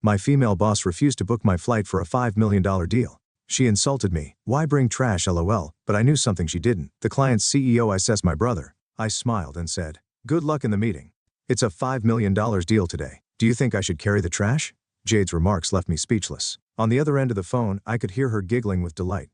My female boss refused to book my flight for a $5 million deal. She insulted me. Why bring trash, lol, but I knew something she didn't. The client's CEO assessed my brother. I smiled and said, good luck in the meeting. It's a $5 million deal today. Do you think I should carry the trash? Jade's remarks left me speechless. On the other end of the phone, I could hear her giggling with delight.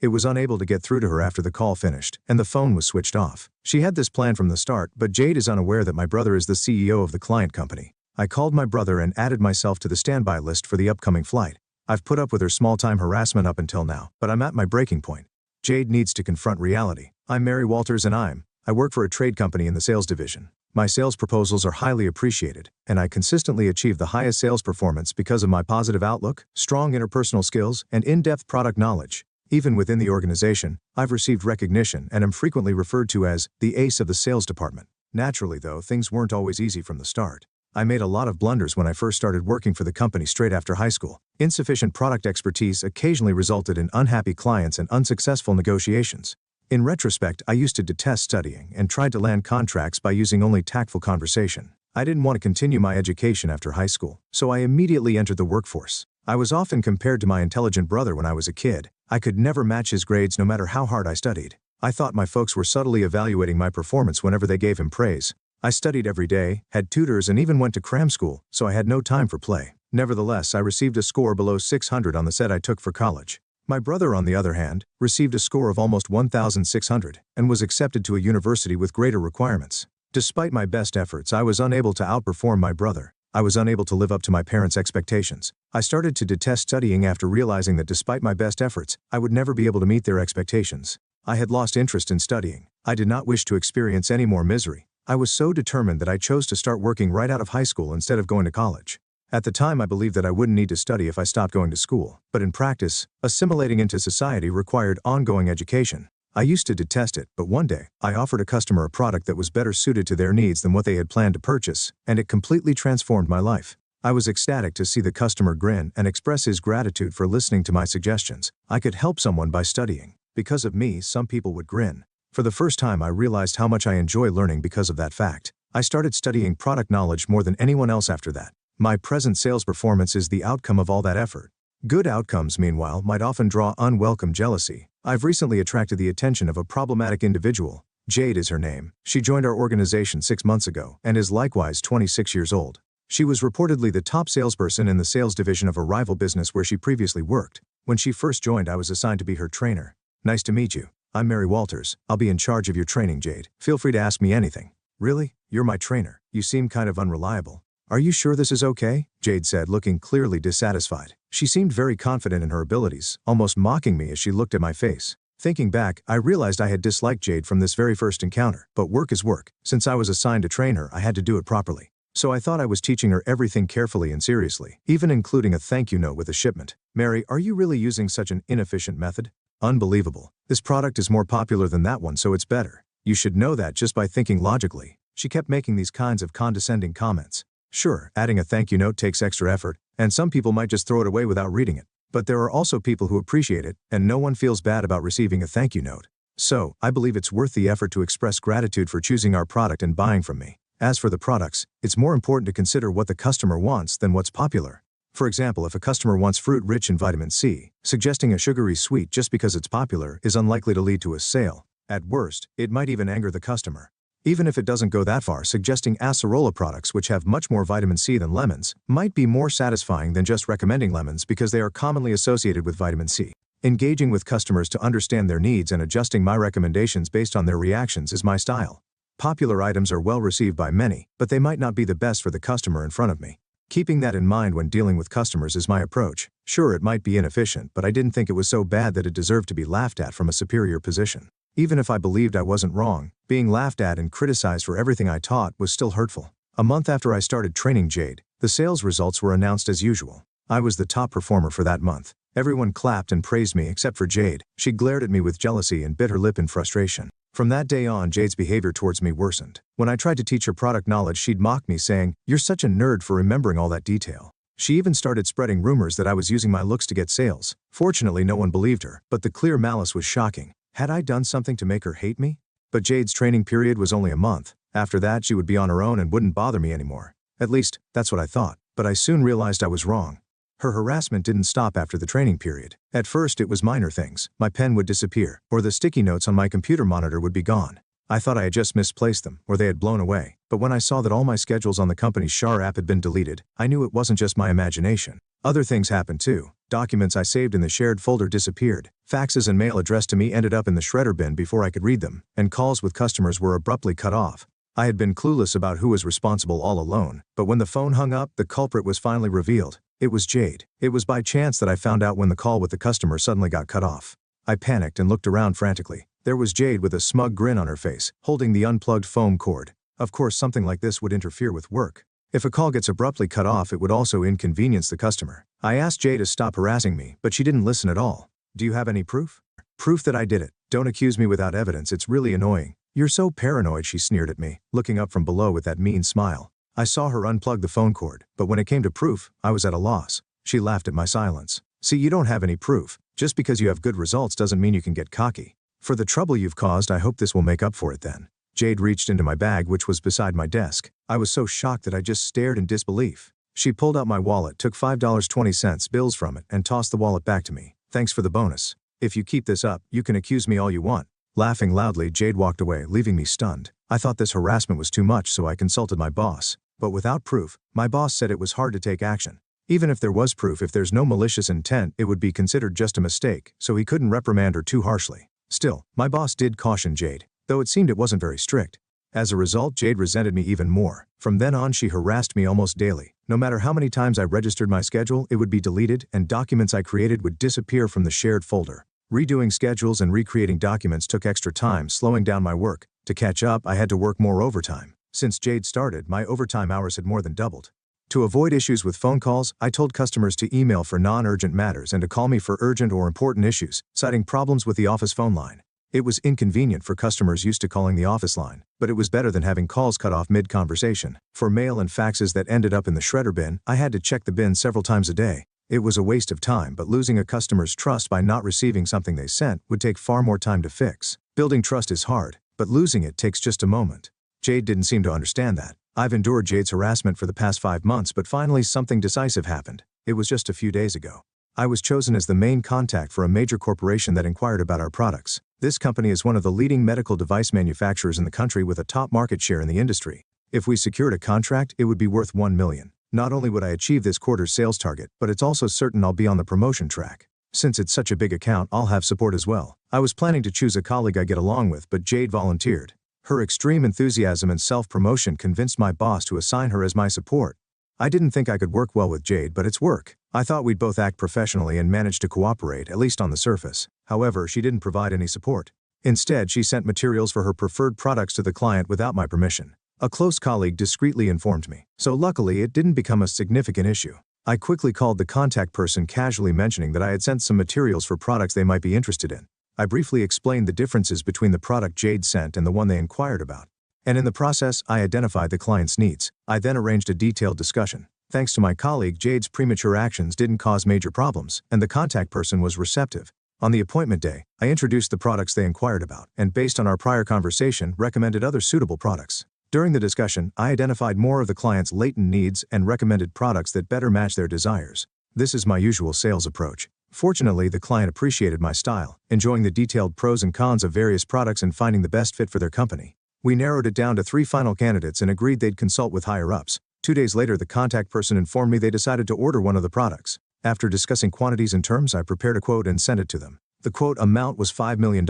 It was unable to get through to her after the call finished, and the phone was switched off. She had this plan from the start, but Jade is unaware that my brother is the CEO of the client company. I called my brother and added myself to the standby list for the upcoming flight. I've put up with her small-time harassment up until now, but I'm at my breaking point. Jade needs to confront reality. I'm Mary Walters and I work for a trade company in the sales division. My sales proposals are highly appreciated, and I consistently achieve the highest sales performance because of my positive outlook, strong interpersonal skills, and in-depth product knowledge. Even within the organization, I've received recognition and am frequently referred to as the ace of the sales department. Naturally though, things weren't always easy from the start. I made a lot of blunders when I first started working for the company straight after high school. Insufficient product expertise occasionally resulted in unhappy clients and unsuccessful negotiations. In retrospect, I used to detest studying and tried to land contracts by using only tactful conversation. I didn't want to continue my education after high school, so I immediately entered the workforce. I was often compared to my intelligent brother when I was a kid. I could never match his grades no matter how hard I studied. I thought my folks were subtly evaluating my performance whenever they gave him praise. I studied every day, had tutors, and even went to cram school, so I had no time for play. Nevertheless, I received a score below 600 on the set I took for college. My brother, on the other hand, received a score of almost 1,600 and was accepted to a university with greater requirements. Despite my best efforts, I was unable to outperform my brother. I was unable to live up to my parents' expectations. I started to detest studying after realizing that despite my best efforts, I would never be able to meet their expectations. I had lost interest in studying. I did not wish to experience any more misery. I was so determined that I chose to start working right out of high school instead of going to college. At the time, I believed that I wouldn't need to study if I stopped going to school, but in practice, assimilating into society required ongoing education. I used to detest it, but one day, I offered a customer a product that was better suited to their needs than what they had planned to purchase, and it completely transformed my life. I was ecstatic to see the customer grin and express his gratitude for listening to my suggestions. I could help someone by studying. Because of me, some people would grin. For the first time, I realized how much I enjoy learning because of that fact. I started studying product knowledge more than anyone else after that. My present sales performance is the outcome of all that effort. Good outcomes, meanwhile, might often draw unwelcome jealousy. I've recently attracted the attention of a problematic individual. Jade is her name. She joined our organization 6 months ago and is likewise 26 years old. She was reportedly the top salesperson in the sales division of a rival business where she previously worked. When she first joined, I was assigned to be her trainer. Nice to meet you. I'm Mary Walters. I'll be in charge of your training, Jade. Feel free to ask me anything. Really? You're my trainer. You seem kind of unreliable. Are you sure this is okay? Jade said, looking clearly dissatisfied. She seemed very confident in her abilities, almost mocking me as she looked at my face. Thinking back, I realized I had disliked Jade from this very first encounter, but work is work. Since I was assigned to train her, I had to do it properly. So I thought I was teaching her everything carefully and seriously, even including a thank you note with a shipment. Mary, are you really using such an inefficient method? Unbelievable. This product is more popular than that one, so it's better. You should know that just by thinking logically. She kept making these kinds of condescending comments. Sure, adding a thank you note takes extra effort, and some people might just throw it away without reading it. But there are also people who appreciate it, and no one feels bad about receiving a thank you note. So, I believe it's worth the effort to express gratitude for choosing our product and buying from me. As for the products, it's more important to consider what the customer wants than what's popular. For example, if a customer wants fruit rich in vitamin C, suggesting a sugary sweet just because it's popular is unlikely to lead to a sale. At worst, it might even anger the customer. Even if it doesn't go that far, suggesting acerola products which have much more vitamin C than lemons might be more satisfying than just recommending lemons because they are commonly associated with vitamin C. Engaging with customers to understand their needs and adjusting my recommendations based on their reactions is my style. Popular items are well received by many, but they might not be the best for the customer in front of me. Keeping that in mind when dealing with customers is my approach. Sure, it might be inefficient, but I didn't think it was so bad that it deserved to be laughed at from a superior position. Even if I believed I wasn't wrong, being laughed at and criticized for everything I taught was still hurtful. A month after I started training Jade, the sales results were announced as usual. I was the top performer for that month. Everyone clapped and praised me except for Jade. She glared at me with jealousy and bit her lip in frustration. From that day on, Jade's behavior towards me worsened. When I tried to teach her product knowledge, she'd mock me saying, "You're such a nerd for remembering all that detail." She even started spreading rumors that I was using my looks to get sales. Fortunately, no one believed her, but the clear malice was shocking. Had I done something to make her hate me? But Jade's training period was only a month. After that, she would be on her own and wouldn't bother me anymore. At least, that's what I thought. But I soon realized I was wrong. Her harassment didn't stop after the training period. At first it was minor things. My pen would disappear, or the sticky notes on my computer monitor would be gone. I thought I had just misplaced them, or they had blown away. But when I saw that all my schedules on the company's Shar app had been deleted, I knew it wasn't just my imagination. Other things happened too. Documents I saved in the shared folder disappeared. Faxes and mail addressed to me ended up in the shredder bin before I could read them, and calls with customers were abruptly cut off. I had been clueless about who was responsible all alone, but when the phone hung up, the culprit was finally revealed. It was Jade. It was by chance that I found out when the call with the customer suddenly got cut off. I panicked and looked around frantically. There was Jade with a smug grin on her face, holding the unplugged foam cord. Of course, something like this would interfere with work. If a call gets abruptly cut off, it would also inconvenience the customer. I asked Jade to stop harassing me, but she didn't listen at all. Do you have any proof? Proof that I did it. Don't accuse me without evidence, it's really annoying. You're so paranoid, she sneered at me, looking up from below with that mean smile. I saw her unplug the phone cord, but when it came to proof, I was at a loss. She laughed at my silence. See, you don't have any proof. Just because you have good results doesn't mean you can get cocky. For the trouble you've caused, I hope this will make up for it then. Jade reached into my bag, which was beside my desk. I was so shocked that I just stared in disbelief. She pulled out my wallet, took $5.20 bills from it, and tossed the wallet back to me. Thanks for the bonus. If you keep this up, you can accuse me all you want. Laughing loudly, Jade walked away, leaving me stunned. I thought this harassment was too much, so I consulted my boss. But without proof, my boss said it was hard to take action. Even if there was proof, if there's no malicious intent, it would be considered just a mistake, so he couldn't reprimand her too harshly. Still, my boss did caution Jade, though it seemed it wasn't very strict. As a result, Jade resented me even more. From then on, she harassed me almost daily. No matter how many times I registered my schedule, it would be deleted, and documents I created would disappear from the shared folder. Redoing schedules and recreating documents took extra time, slowing down my work. To catch up, I had to work more overtime. Since Jade started, my overtime hours had more than doubled. To avoid issues with phone calls, I told customers to email for non-urgent matters and to call me for urgent or important issues, citing problems with the office phone line. It was inconvenient for customers used to calling the office line, but it was better than having calls cut off mid-conversation. For mail and faxes that ended up in the shredder bin, I had to check the bin several times a day. It was a waste of time, but losing a customer's trust by not receiving something they sent would take far more time to fix. Building trust is hard, but losing it takes just a moment. Jade didn't seem to understand that. I've endured Jade's harassment for the past 5 months, but finally something decisive happened. It was just a few days ago. I was chosen as the main contact for a major corporation that inquired about our products. This company is one of the leading medical device manufacturers in the country with a top market share in the industry. If we secured a contract, it would be worth $1 million. Not only would I achieve this quarter's sales target, but it's also certain I'll be on the promotion track. Since it's such a big account, I'll have support as well. I was planning to choose a colleague I get along with, but Jade volunteered. Her extreme enthusiasm and self-promotion convinced my boss to assign her as my support. I didn't think I could work well with Jade, but it's work. I thought we'd both act professionally and manage to cooperate, at least on the surface. However, she didn't provide any support. Instead, she sent materials for her preferred products to the client without my permission. A close colleague discreetly informed me, so luckily it didn't become a significant issue. I quickly called the contact person, casually mentioning that I had sent some materials for products they might be interested in. I briefly explained the differences between the product Jade sent and the one they inquired about. And in the process, I identified the client's needs. I then arranged a detailed discussion. Thanks to my colleague, Jade's premature actions didn't cause major problems, and the contact person was receptive. On the appointment day, I introduced the products they inquired about, and based on our prior conversation, recommended other suitable products. During the discussion, I identified more of the client's latent needs and recommended products that better match their desires. This is my usual sales approach. Fortunately, the client appreciated my style, enjoying the detailed pros and cons of various products and finding the best fit for their company. We narrowed it down to 3 final candidates and agreed they'd consult with higher-ups. 2 days later, the contact person informed me they decided to order one of the products. After discussing quantities and terms, I prepared a quote and sent it to them. The quote amount was $5 million.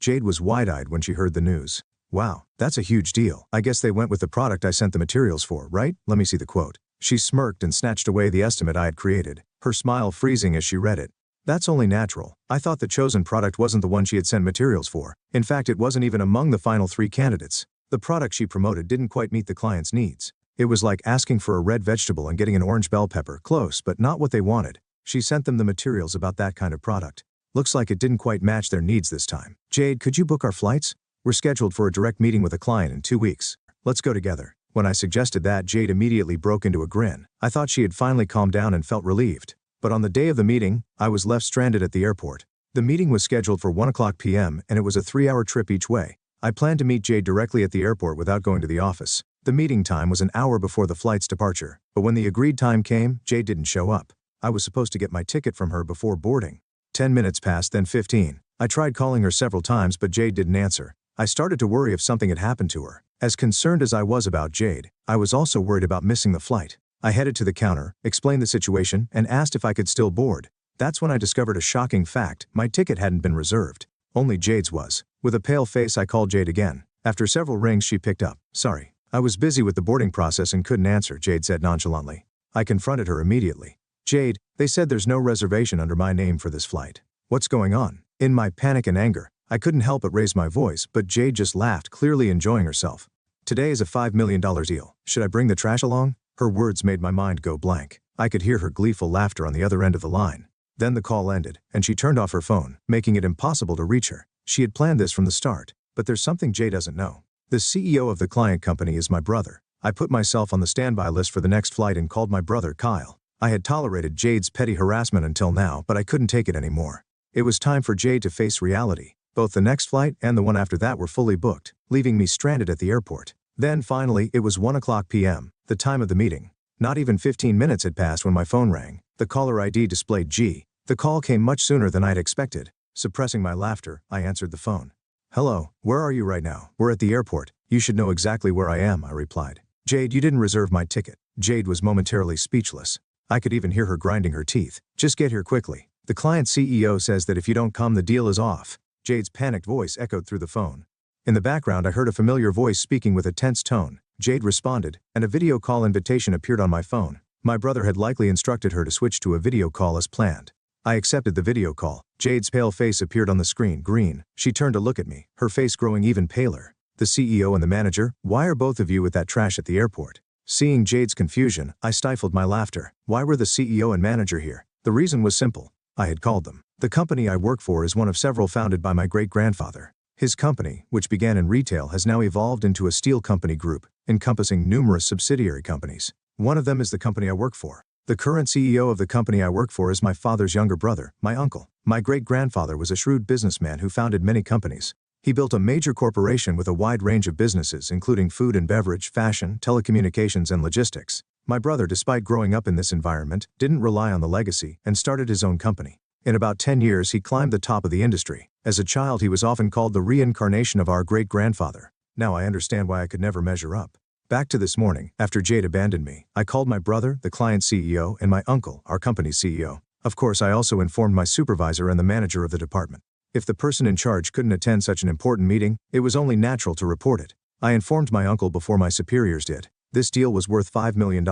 Jade was wide-eyed when she heard the news. Wow, that's a huge deal. I guess they went with the product I sent the materials for, right? Let me see the quote. She smirked and snatched away the estimate I had created, her smile freezing as she read it. That's only natural. I thought the chosen product wasn't the one she had sent materials for. In fact, it wasn't even among the final 3 candidates. The product she promoted didn't quite meet the client's needs. It was like asking for a red vegetable and getting an orange bell pepper. Close, but not what they wanted. She sent them the materials about that kind of product. Looks like it didn't quite match their needs this time. Jade, could you book our flights? We're scheduled for a direct meeting with a client in 2 weeks. Let's go together. When I suggested that, Jade immediately broke into a grin. I thought she had finally calmed down and felt relieved. But on the day of the meeting, I was left stranded at the airport. The meeting was scheduled for 1:00 p.m. and it was a 3-hour trip each way. I planned to meet Jade directly at the airport without going to the office. The meeting time was an hour before the flight's departure, but when the agreed time came, Jade didn't show up. I was supposed to get my ticket from her before boarding. 10 minutes passed, then 15. I tried calling her several times, but Jade didn't answer. I started to worry if something had happened to her. As concerned as I was about Jade, I was also worried about missing the flight. I headed to the counter, explained the situation, and asked if I could still board. That's when I discovered a shocking fact: my ticket hadn't been reserved. Only Jade's was. With a pale face, I called Jade again. After several rings, she picked up. "Sorry, I was busy with the boarding process and couldn't answer," Jade said nonchalantly. I confronted her immediately. "Jade, they said there's no reservation under my name for this flight. What's going on?" In my panic and anger, I couldn't help but raise my voice, but Jade just laughed, clearly enjoying herself. "Today is a $5 million deal. Should I bring the trash along?" Her words made my mind go blank. I could hear her gleeful laughter on the other end of the line. Then the call ended, and she turned off her phone, making it impossible to reach her. She had planned this from the start, but there's something Jade doesn't know. The CEO of the client company is my brother. I put myself on the standby list for the next flight and called my brother Kyle. I had tolerated Jade's petty harassment until now, but I couldn't take it anymore. It was time for Jade to face reality. Both the next flight and the one after that were fully booked, leaving me stranded at the airport. Then finally, it was 1:00 p.m., the time of the meeting. Not even 15 minutes had passed when my phone rang. The caller ID displayed G. The call came much sooner than I'd expected. Suppressing my laughter, I answered the phone. "Hello, where are you right now?" "We're at the airport. You should know exactly where I am," I replied. "Jade, you didn't reserve my ticket." Jade was momentarily speechless. I could even hear her grinding her teeth. "Just get here quickly. The client CEO says that if you don't come, the deal is off." Jade's panicked voice echoed through the phone. In the background, I heard a familiar voice speaking with a tense tone. Jade responded, and a video call invitation appeared on my phone. My brother had likely instructed her to switch to a video call as planned. I accepted the video call. Jade's pale face appeared on the screen, green. She turned to look at me, her face growing even paler. "The CEO and the manager? Why are both of you with that trash at the airport?" Seeing Jade's confusion, I stifled my laughter. Why were the CEO and manager here? The reason was simple. I had called them. The company I work for is one of several founded by my great-grandfather. His company, which began in retail, has now evolved into a steel company group, encompassing numerous subsidiary companies. One of them is the company I work for. The current CEO of the company I work for is my father's younger brother, my uncle. My great-grandfather was a shrewd businessman who founded many companies. He built a major corporation with a wide range of businesses, including food and beverage, fashion, telecommunications, and logistics. My brother, despite growing up in this environment, didn't rely on the legacy and started his own company. In about 10 years, he climbed the top of the industry. As a child, he was often called the reincarnation of our great-grandfather. Now I understand why I could never measure up. Back to this morning, after Jade abandoned me, I called my brother, the client CEO, and my uncle, our company's CEO. Of course, I also informed my supervisor and the manager of the department. If the person in charge couldn't attend such an important meeting, it was only natural to report it. I informed my uncle before my superiors did. This deal was worth $5 million,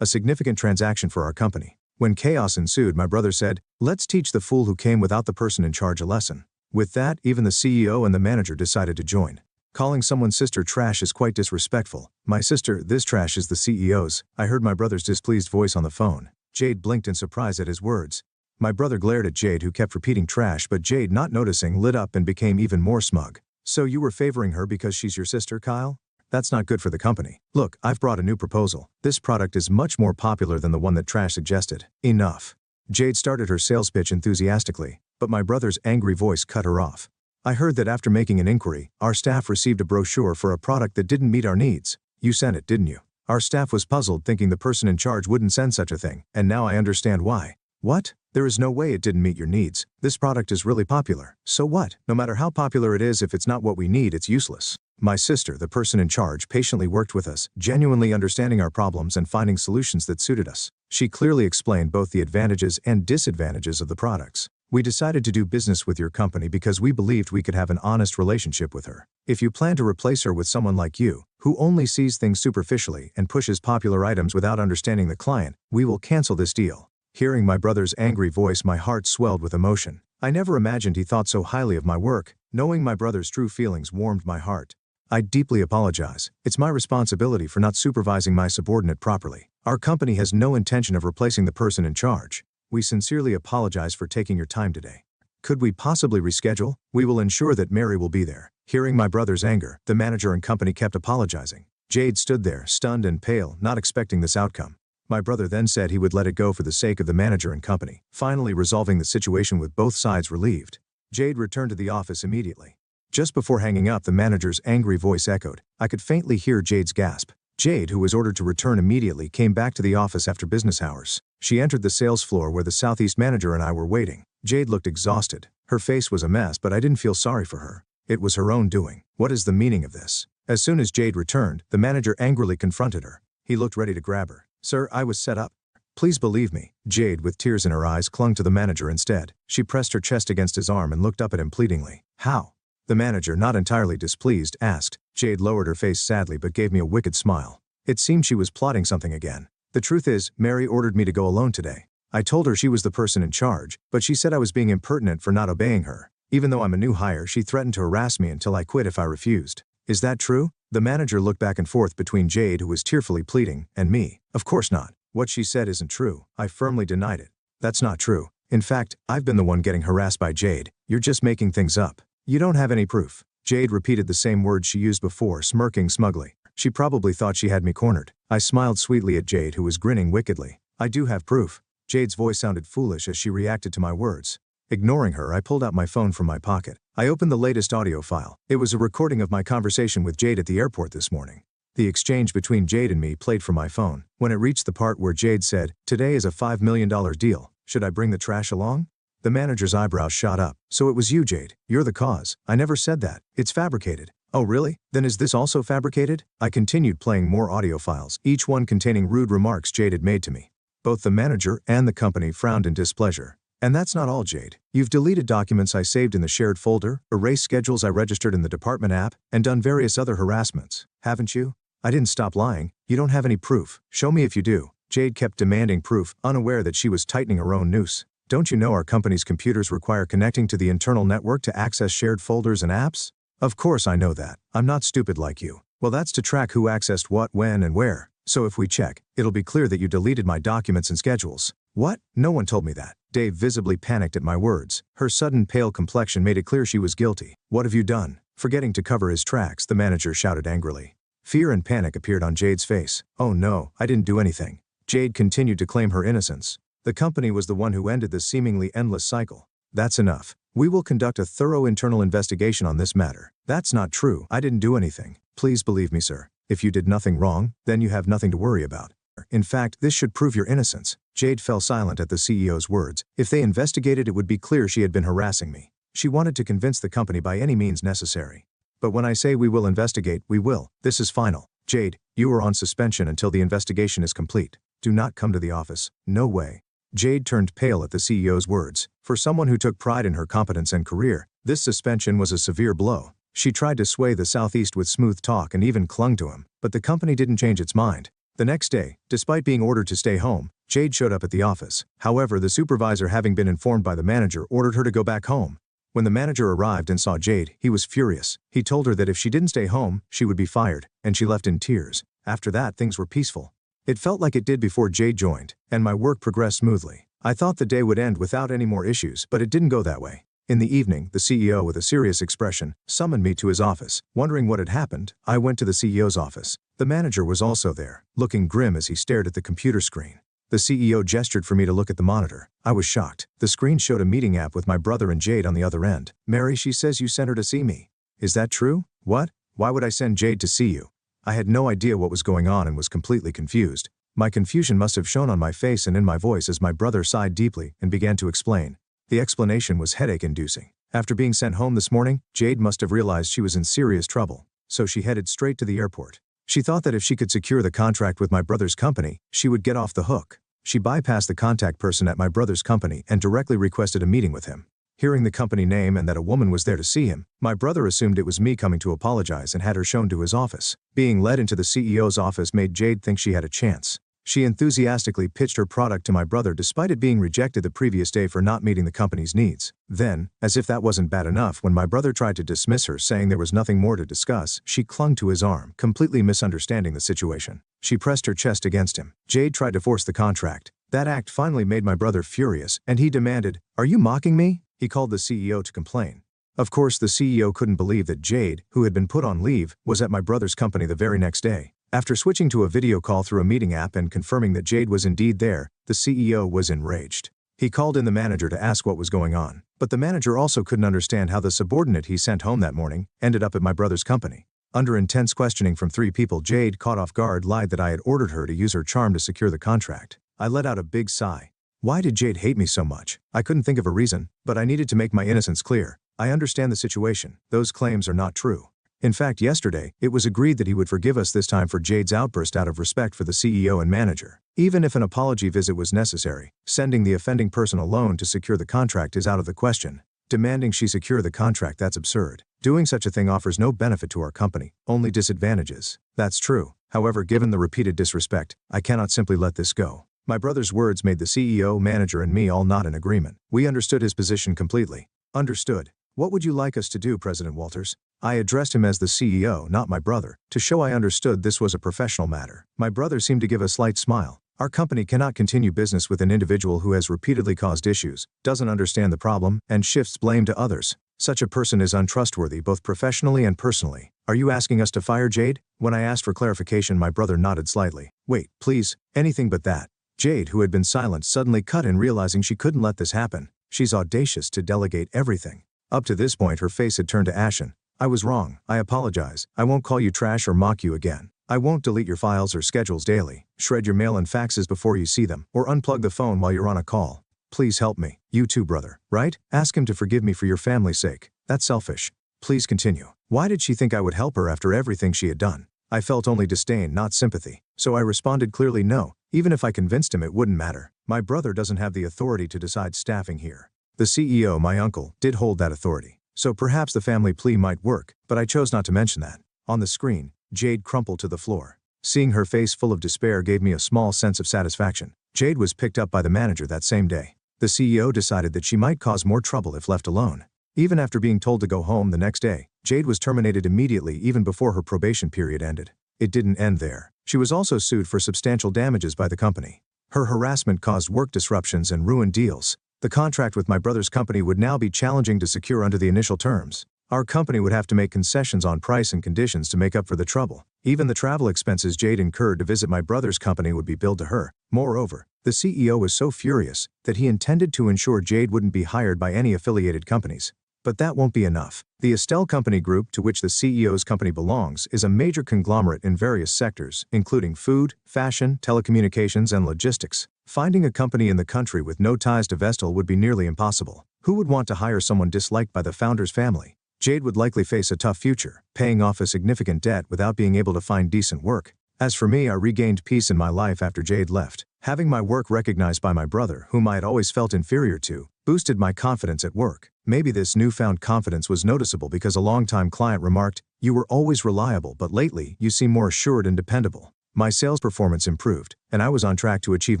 a significant transaction for our company. When chaos ensued, my brother said, "Let's teach the fool who came without the person in charge a lesson." With that, even the CEO and the manager decided to join. Calling someone's sister trash is quite disrespectful. "My sister, this trash is the CEO's." I heard my brother's displeased voice on the phone. Jade blinked in surprise at his words. My brother glared at Jade, who kept repeating trash, but Jade, not noticing, lit up and became even more smug. "So you were favoring her because she's your sister, Kyle? That's not good for the company. Look, I've brought a new proposal. This product is much more popular than the one that trash suggested." "Enough." Jade started her sales pitch enthusiastically, but my brother's angry voice cut her off. "I heard that after making an inquiry, our staff received a brochure for a product that didn't meet our needs. You sent it, didn't you?" Our staff was puzzled, thinking the person in charge wouldn't send such a thing, and now I understand why. "What? There is no way it didn't meet your needs. This product is really popular. So what? No matter how popular it is, if it's not what we need, it's useless." My sister, the person in charge, patiently worked with us, genuinely understanding our problems and finding solutions that suited us. She clearly explained both the advantages and disadvantages of the products. "We decided to do business with your company because we believed we could have an honest relationship with her. If you plan to replace her with someone like you, who only sees things superficially and pushes popular items without understanding the client, we will cancel this deal." Hearing my brother's angry voice, my heart swelled with emotion. I never imagined he thought so highly of my work. Knowing my brother's true feelings warmed my heart. "I deeply apologize. It's my responsibility for not supervising my subordinate properly. Our company has no intention of replacing the person in charge. We sincerely apologize for taking your time today. Could we possibly reschedule? We will ensure that Mary will be there." Hearing my brother's anger, the manager and company kept apologizing. Jade stood there, stunned and pale, not expecting this outcome. My brother then said he would let it go for the sake of the manager and company, finally resolving the situation with both sides relieved. Jade returned to the office immediately. Just before hanging up, the manager's angry voice echoed. I could faintly hear Jade's gasp. Jade, who was ordered to return immediately, came back to the office after business hours. She entered the sales floor where the Southeast manager and I were waiting. Jade looked exhausted. Her face was a mess, but I didn't feel sorry for her. It was her own doing. What is the meaning of this? As soon as Jade returned, the manager angrily confronted her. He looked ready to grab her. Sir, I was set up. Please believe me. Jade, with tears in her eyes, clung to the manager instead. She pressed her chest against his arm and looked up at him pleadingly. How? The manager, not entirely displeased, asked. Jade lowered her face sadly but gave me a wicked smile. It seemed she was plotting something again. The truth is, Mary ordered me to go alone today. I told her she was the person in charge, but she said I was being impertinent for not obeying her. Even though I'm a new hire, she threatened to harass me until I quit if I refused. Is that true? The manager looked back and forth between Jade, who was tearfully pleading, and me. Of course not. What she said isn't true. I firmly denied it. That's not true. In fact, I've been the one getting harassed by Jade. You're just making things up. You don't have any proof. Jade repeated the same words she used before, smirking smugly. She probably thought she had me cornered. I smiled sweetly at Jade, who was grinning wickedly. I do have proof. Jade's voice sounded foolish as she reacted to my words. Ignoring her, I pulled out my phone from my pocket. I opened the latest audio file. It was a recording of my conversation with Jade at the airport this morning. The exchange between Jade and me played from my phone. When it reached the part where Jade said, "Today is a $5 million deal. Should I bring the trash along?" The manager's eyebrows shot up. So it was you, Jade. You're the cause. I never said that. It's fabricated. Oh really? Then is this also fabricated? I continued playing more audio files, each one containing rude remarks Jade had made to me. Both the manager and the company frowned in displeasure. And that's not all, Jade. You've deleted documents I saved in the shared folder, erased schedules I registered in the department app, and done various other harassments, haven't you? I didn't stop lying. You don't have any proof. Show me if you do. Jade kept demanding proof, unaware that she was tightening her own noose. Don't you know our company's computers require connecting to the internal network to access shared folders and apps? Of course I know that. I'm not stupid like you. Well, that's to track who accessed what, when, and where. So if we check, it'll be clear that you deleted my documents and schedules. What? No one told me that. Dave visibly panicked at my words. Her sudden pale complexion made it clear she was guilty. What have you done? Forgetting to cover his tracks, the manager shouted angrily. Fear and panic appeared on Jade's face. Oh no, I didn't do anything. Jade continued to claim her innocence. The company was the one who ended this seemingly endless cycle. That's enough. We will conduct a thorough internal investigation on this matter. That's not true. I didn't do anything. Please believe me, sir. If you did nothing wrong, then you have nothing to worry about. In fact, this should prove your innocence. Jade fell silent at the CEO's words. If they investigated, it would be clear she had been harassing me. She wanted to convince the company by any means necessary. But when I say we will investigate, we will. This is final. Jade, you are on suspension until the investigation is complete. Do not come to the office. No way. Jade turned pale at the CEO's words. For someone who took pride in her competence and career, this suspension was a severe blow. She tried to sway the Southeast with smooth talk and even clung to him, but the company didn't change its mind. The next day, despite being ordered to stay home, Jade showed up at the office. However, the supervisor, having been informed by the manager, ordered her to go back home. When the manager arrived and saw Jade, he was furious. He told her that if she didn't stay home, she would be fired, and she left in tears. After that, things were peaceful. It felt like it did before Jade joined, and my work progressed smoothly. I thought the day would end without any more issues, but it didn't go that way. In the evening, the CEO, with a serious expression, summoned me to his office. Wondering what had happened, I went to the CEO's office. The manager was also there, looking grim as he stared at the computer screen. The CEO gestured for me to look at the monitor. I was shocked. The screen showed a meeting app with my brother and Jade on the other end. Mary, she says you sent her to see me. Is that true? What? Why would I send Jade to see you? I had no idea what was going on and was completely confused. My confusion must have shown on my face and in my voice as my brother sighed deeply and began to explain. The explanation was headache-inducing. After being sent home this morning, Jade must have realized she was in serious trouble, so she headed straight to the airport. She thought that if she could secure the contract with my brother's company, she would get off the hook. She bypassed the contact person at my brother's company and directly requested a meeting with him. Hearing the company name and that a woman was there to see him, my brother assumed it was me coming to apologize and had her shown to his office. Being led into the CEO's office made Jade think she had a chance. She enthusiastically pitched her product to my brother despite it being rejected the previous day for not meeting the company's needs. Then, as if that wasn't bad enough, when my brother tried to dismiss her saying there was nothing more to discuss, she clung to his arm, completely misunderstanding the situation. She pressed her chest against him. Jade tried to force the contract. That act finally made my brother furious, and he demanded, "Are you mocking me?" He called the CEO to complain. Of course, the CEO couldn't believe that Jade, who had been put on leave, was at my brother's company the very next day. After switching to a video call through a meeting app and confirming that Jade was indeed there, the CEO was enraged. He called in the manager to ask what was going on, but the manager also couldn't understand how the subordinate he sent home that morning ended up at my brother's company. Under intense questioning from 3 people, Jade, caught off guard, lied that I had ordered her to use her charm to secure the contract. I let out a big sigh. Why did Jade hate me so much? I couldn't think of a reason, but I needed to make my innocence clear. I understand the situation. Those claims are not true. In fact, yesterday, it was agreed that he would forgive us this time for Jade's outburst out of respect for the CEO and manager. Even if an apology visit was necessary, sending the offending person alone to secure the contract is out of the question. Demanding she secure the contract, that's absurd. Doing such a thing offers no benefit to our company, only disadvantages. That's true. However, given the repeated disrespect, I cannot simply let this go. My brother's words made the CEO, manager, and me all nod in agreement. We understood his position completely. Understood. What would you like us to do, President Walters? I addressed him as the CEO, not my brother, to show I understood this was a professional matter. My brother seemed to give a slight smile. Our company cannot continue business with an individual who has repeatedly caused issues, doesn't understand the problem, and shifts blame to others. Such a person is untrustworthy both professionally and personally. Are you asking us to fire Jade? When I asked for clarification, my brother nodded slightly. Wait, please, anything but that. Jade, who had been silent, suddenly cut in, realizing she couldn't let this happen. She's audacious to delegate everything. Up to this point, her face had turned to ashen. I was wrong. I apologize. I won't call you trash or mock you again. I won't delete your files or schedules daily, shred your mail and faxes before you see them, or unplug the phone while you're on a call. Please help me. You too, brother, right? Ask him to forgive me for your family's sake. That's selfish. Please continue. Why did she think I would help her after everything she had done? I felt only disdain, not sympathy. So I responded clearly, no. Even if I convinced him, it wouldn't matter. My brother doesn't have the authority to decide staffing here. The CEO, my uncle, did hold that authority. So perhaps the family plea might work, but I chose not to mention that. On the screen, Jade crumpled to the floor. Seeing her face full of despair gave me a small sense of satisfaction. Jade was picked up by the manager that same day. The CEO decided that she might cause more trouble if left alone. Even after being told to go home the next day, Jade was terminated immediately, even before her probation period ended. It didn't end there. She was also sued for substantial damages by the company. Her harassment caused work disruptions and ruined deals. The contract with my brother's company would now be challenging to secure under the initial terms. Our company would have to make concessions on price and conditions to make up for the trouble. Even the travel expenses Jade incurred to visit my brother's company would be billed to her. Moreover, the CEO was so furious that he intended to ensure Jade wouldn't be hired by any affiliated companies. But that won't be enough. The Estelle Company Group, to which the CEO's company belongs, is a major conglomerate in various sectors, including food, fashion, telecommunications, and logistics. Finding a company in the country with no ties to Vestal would be nearly impossible. Who would want to hire someone disliked by the founder's family? Jade would likely face a tough future, paying off a significant debt without being able to find decent work. As for me, I regained peace in my life after Jade left. Having my work recognized by my brother, whom I had always felt inferior to, boosted my confidence at work. Maybe this newfound confidence was noticeable because a longtime client remarked, "You were always reliable, but lately, you seem more assured and dependable." My sales performance improved, and I was on track to achieve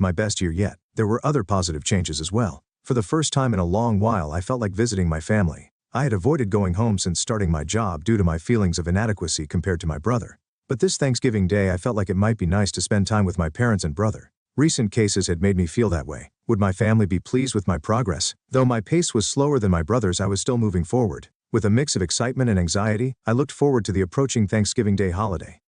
my best year yet. There were other positive changes as well. For the first time in a long while, I felt like visiting my family. I had avoided going home since starting my job due to my feelings of inadequacy compared to my brother. But this Thanksgiving Day, I felt like it might be nice to spend time with my parents and brother. Recent cases had made me feel that way. Would my family be pleased with my progress? Though my pace was slower than my brother's, I was still moving forward. With a mix of excitement and anxiety, I looked forward to the approaching Thanksgiving Day holiday.